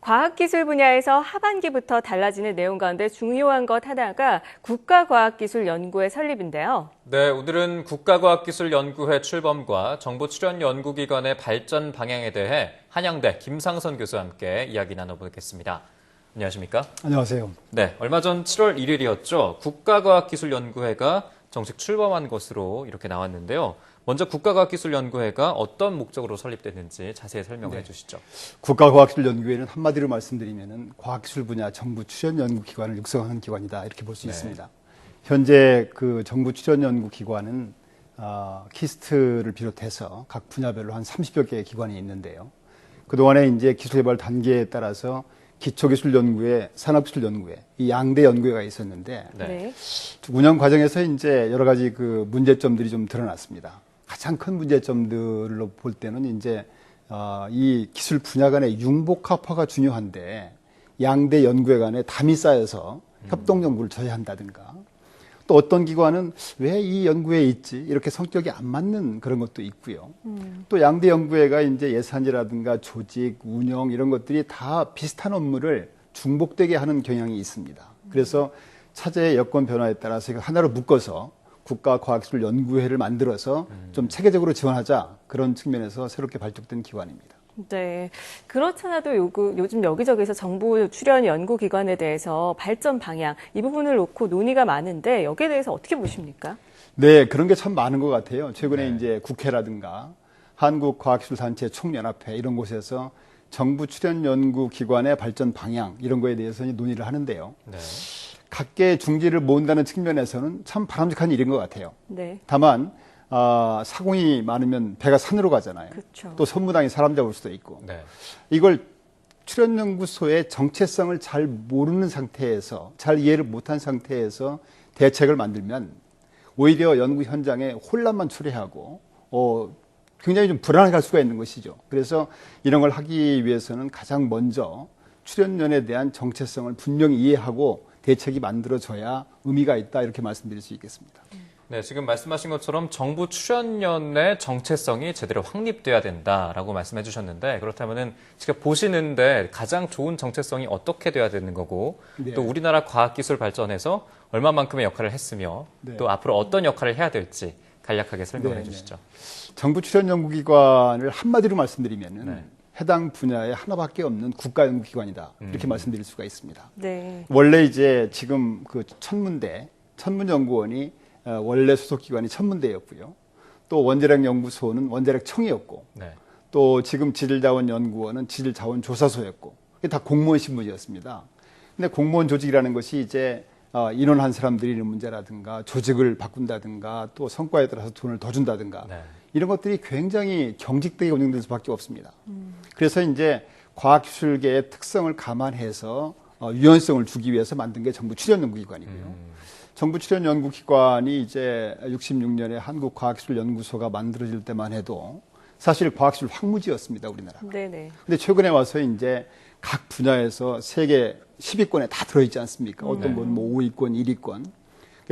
과학기술 분야에서 하반기부터 달라지는 내용 가운데 중요한 것 하나가 국가과학기술연구회 설립인데요. 네, 오늘은 국가과학기술연구회 출범과 정부 출연 연구기관의 발전 방향에 대해 한양대 김상선 교수와 함께 이야기 나눠보겠습니다. 안녕하십니까? 안녕하세요. 네, 얼마 전 7월 1일이었죠. 국가과학기술연구회가 정식 출범한 것으로 이렇게 나왔는데요. 먼저 국가과학기술연구회가 어떤 목적으로 설립됐는지 자세히 설명해 주시죠. 국가과학기술연구회는 한마디로 말씀드리면 과학기술 분야 정부 출연 연구기관을 육성하는 기관이다 이렇게 볼 수 있습니다. 현재 그 정부 출연 연구기관은 키스트를 비롯해서 각 분야별로 한 30여 개의 기관이 있는데요. 그동안에 이제 기술개발 단계에 따라서 기초기술연구회, 산업기술연구회, 이 양대 연구회가 있었는데 운영 과정에서 이제 여러 가지 그 문제점들이 좀 드러났습니다. 가장 큰 문제점들로 볼 때는 이제 이 기술 분야 간의 융복합화가 중요한데 양대 연구회 간에 담이 쌓여서 협동 연구를 저해한다든가 또 어떤 기관은 왜 이 연구회에 있지 이렇게 성격이 안 맞는 그런 것도 있고요. 또 양대 연구회가 이제 예산이라든가 조직, 운영 이런 것들이 다 비슷한 업무를 중복되게 하는 경향이 있습니다. 그래서 차제의 여건 변화에 따라서 이거 하나로 묶어서 국가과학기술연구회를 만들어서 좀 체계적으로 지원하자 그런 측면에서 새롭게 발족된 기관입니다. 네, 그렇잖아도 요즘 여기저기서 정부 출연 연구기관에 대해서 발전 방향 이 부분을 놓고 논의가 많은데 여기에 대해서 어떻게 보십니까? 네, 그런 게 참 많은 것 같아요. 최근에 이제 국회라든가 한국과학기술단체 총연합회 이런 곳에서 정부 출연 연구기관의 발전 방향 이런 거에 대해서 논의를 하는데요. 각계의 중지를 모은다는 측면에서는 참 바람직한 일인 것 같아요. 다만 사공이 많으면 배가 산으로 가잖아요. 그쵸. 또 선무당이 사람 잡을 수도 있고 이걸 출연연구소의 정체성을 잘 모르는 상태에서 잘 이해를 못한 상태에서 대책을 만들면 오히려 연구 현장에 혼란만 초래하고 굉장히 좀 불안하게 갈 수가 있는 것이죠. 그래서 이런 걸 하기 위해서는 가장 먼저 출연연에 대한 정체성을 분명히 이해하고 대책이 만들어져야 의미가 있다 이렇게 말씀드릴 수 있겠습니다. 네, 지금 말씀하신 것처럼 정부 출연연의 정체성이 제대로 확립돼야 된다라고 말씀해 주셨는데 그렇다면은 지금 보시는데 가장 좋은 정체성이 어떻게 돼야 되는 거고 또 우리나라 과학기술 발전에서 얼마만큼의 역할을 했으며 또 앞으로 어떤 역할을 해야 될지 간략하게 설명해 주시죠. 정부 출연 연구기관을 한마디로 말씀드리면은 해당 분야에 하나밖에 없는 국가연구기관이다 이렇게 말씀드릴 수가 있습니다. 원래 이제 지금 그 천문연구원이 원래 소속기관이 천문대였고요. 또 원자력연구소는 원자력청이었고 또 지금 지질자원연구원은 지질자원조사소였고 이게 다 공무원 신분이었습니다. 근데 공무원 조직이라는 것이 이제 인원한 사람들이 있는 문제라든가 조직을 바꾼다든가 또 성과에 따라서 돈을 더 준다든가 이런 것들이 굉장히 경직되게 운영될 수밖에 없습니다. 그래서 이제 과학기술계의 특성을 감안해서 유연성을 주기 위해서 만든 게 정부 출연연구기관이고요. 정부 출연연구기관이 이제 66년에 한국과학기술연구소가 만들어질 때만 해도 사실 과학기술 황무지였습니다, 우리나라가. 근데 최근에 와서 이제 각 분야에서 세계 10위권에 다 들어있지 않습니까? 어떤 건 뭐 5위권, 1위권.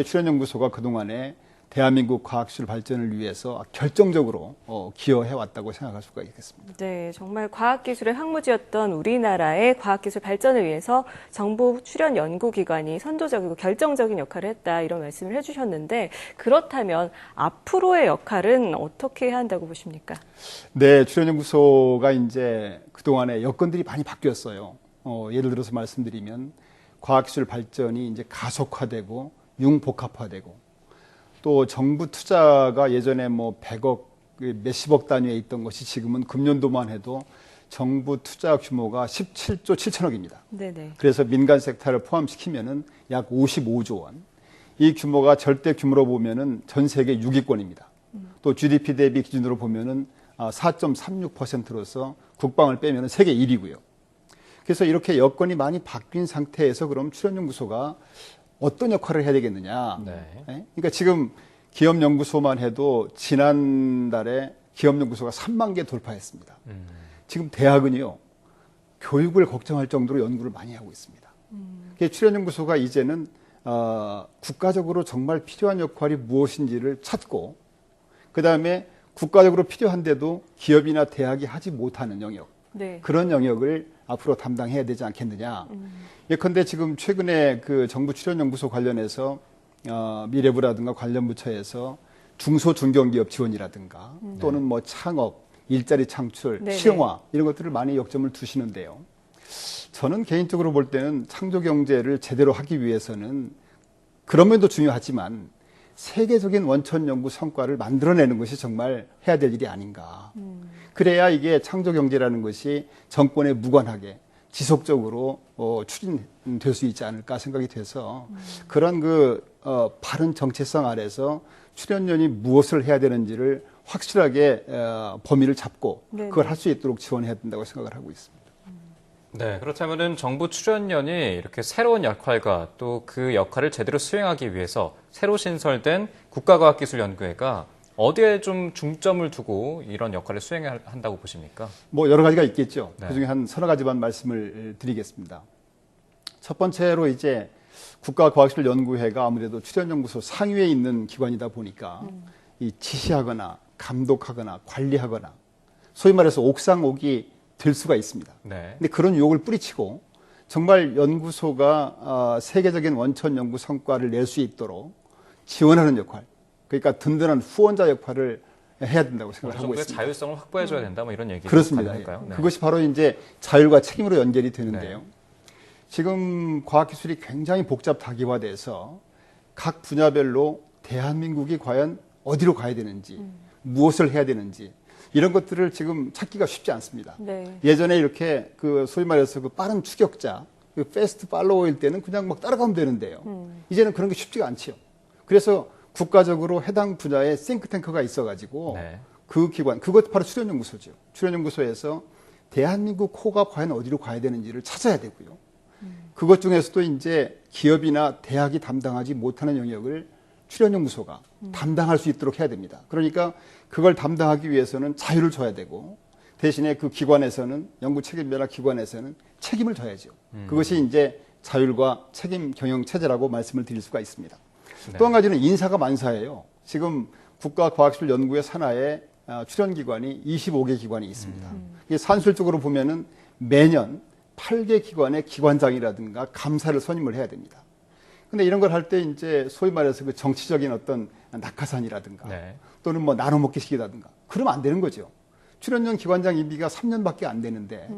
출연연구소가 그동안에 대한민국 과학기술 발전을 위해서 결정적으로 기여해왔다고 생각할 수가 있겠습니다. 네, 정말 과학기술의 황무지였던 우리나라의 과학기술 발전을 위해서 정부 출연 연구기관이 선도적이고 결정적인 역할을 했다 이런 말씀을 해주셨는데 그렇다면 앞으로의 역할은 어떻게 해야 한다고 보십니까? 네, 출연연구소가 이제 그동안에 여건들이 많이 바뀌었어요. 예를 들어서 말씀드리면 과학기술 발전이 이제 가속화되고 융복합화되고 또 정부 투자가 예전에 뭐 100억, 몇십억 단위에 있던 것이 지금은 금년도만 해도 정부 투자 규모가 17조 7천억입니다. 그래서 민간 섹터를 포함시키면은 약 55조 원. 이 규모가 절대 규모로 보면은 전 세계 6위권입니다. 또 GDP 대비 기준으로 보면은 4.36%로서 국방을 빼면은 세계 1위고요. 그래서 이렇게 여건이 많이 바뀐 상태에서 그럼 출연연구소가 어떤 역할을 해야 되겠느냐. 그러니까 지금 기업연구소만 해도 지난달에 기업연구소가 3만 개 돌파했습니다. 지금 대학은요, 교육을 걱정할 정도로 연구를 많이 하고 있습니다. 출연연구소가 이제는 국가적으로 정말 필요한 역할이 무엇인지를 찾고 그 다음에 국가적으로 필요한데도 기업이나 대학이 하지 못하는 영역 네. 그런 영역을 앞으로 담당해야 되지 않겠느냐. 예컨대 지금 최근에 그 정부 출연연구소 관련해서 미래부라든가 관련 부처에서 중소 중견기업 지원이라든가 또는 뭐 창업, 일자리 창출, 네네. 실용화 이런 것들을 많이 역점을 두시는데요. 저는 개인적으로 볼 때는 창조 경제를 제대로 하기 위해서는 그런 면도 중요하지만 세계적인 원천 연구 성과를 만들어내는 것이 정말 해야 될 일이 아닌가. 그래야 이게 창조 경제라는 것이 정권에 무관하게 지속적으로 추진될 수 있지 않을까 생각이 돼서 그런 바른 정체성 아래서 출연연이 무엇을 해야 되는지를 확실하게 범위를 잡고 네네. 그걸 할 수 있도록 지원해야 된다고 생각을 하고 있습니다. 네, 그렇다면은 정부 출연연이 이렇게 새로운 역할과 또 그 역할을 제대로 수행하기 위해서 새로 신설된 국가과학기술연구회가 어디에 좀 중점을 두고 이런 역할을 수행해야 한다고 보십니까? 뭐 여러 가지가 있겠죠. 네. 그중에 한 서너 가지만 말씀을 드리겠습니다. 첫 번째로 이제 국가과학기술연구회가 아무래도 출연연구소 상위에 있는 기관이다 보니까 이 지시하거나 감독하거나 관리하거나 소위 말해서 옥상옥이 될 수가 있습니다. 네. 근데 그런 유혹을 뿌리치고 정말 연구소가 세계적인 원천 연구 성과를 낼 수 있도록 지원하는 역할, 그러니까 든든한 후원자 역할을 해야 된다고 어느 생각을 하고 정도의 있습니다. 자율성을 확보해줘야 된다, 뭐 이런 얘기 그렇습니다. 가능할까요? 네. 그것이 바로 이제 자율과 책임으로 연결이 되는데요. 네. 지금 과학기술이 굉장히 복잡 다기화돼서 각 분야별로 대한민국이 과연 어디로 가야 되는지, 무엇을 해야 되는지 이런 것들을 지금 찾기가 쉽지 않습니다. 네. 예전에 이렇게 소위 말해서 빠른 추격자, 패스트 팔로워일 때는 그냥 막 따라가면 되는데요. 이제는 그런 게 쉽지가 않지요. 그래서 국가적으로 해당 분야에 싱크탱크가 있어가지고 네. 그 기관, 그것 바로 출연연구소죠. 출연연구소에서 대한민국 코가 과연 어디로 가야 되는지를 찾아야 되고요. 그것 중에서도 이제 기업이나 대학이 담당하지 못하는 영역을 출연연구소가 담당할 수 있도록 해야 됩니다. 그러니까 그걸 담당하기 위해서는 자유를 줘야 되고 대신에 그 기관에서는 연구 책임자나 기관에서는 책임을 져야죠. 그것이 이제 자율과 책임 경영 체제라고 말씀을 드릴 수가 있습니다. 네. 또 한 가지는 인사가 만사예요. 지금 국가과학기술연구회 산하에 출연기관이 25개 기관이 있습니다. 이게 산술적으로 보면은 매년 8개 기관의 기관장이라든가 감사를 선임을 해야 됩니다. 근데 이런 걸 할 때 이제 소위 말해서 그 정치적인 어떤 낙하산이라든가 네. 또는 뭐 나눠먹기식이라든가 그러면 안 되는 거죠. 출연연 기관장 임기가 3년밖에 안 되는데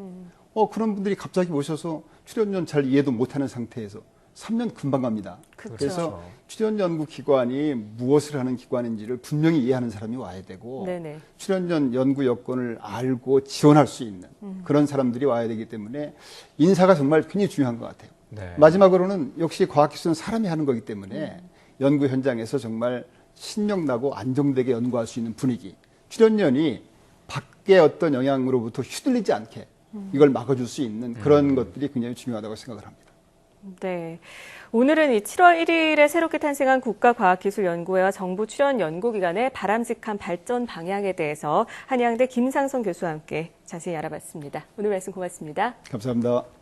그런 분들이 갑자기 오셔서 출연연 잘 이해도 못하는 상태에서 3년 금방 갑니다. 그렇죠. 그래서 출연연구 기관이 무엇을 하는 기관인지를 분명히 이해하는 사람이 와야 되고 네네. 출연연 연구 여건을 알고 지원할 수 있는 그런 사람들이 와야 되기 때문에 인사가 정말 굉장히 중요한 것 같아요. 네. 마지막으로는 역시 과학기술은 사람이 하는 거기 때문에 연구 현장에서 정말 신명나고 안정되게 연구할 수 있는 분위기. 출연연이 밖의 어떤 영향으로부터 휘둘리지 않게 이걸 막아줄 수 있는 그런 것들이 굉장히 중요하다고 생각을 합니다. 네. 오늘은 이 7월 1일에 새롭게 탄생한 국가과학기술연구회와 정부 출연 연구기관의 바람직한 발전 방향에 대해서 한양대 김상선 교수와 함께 자세히 알아봤습니다. 오늘 말씀 고맙습니다. 감사합니다.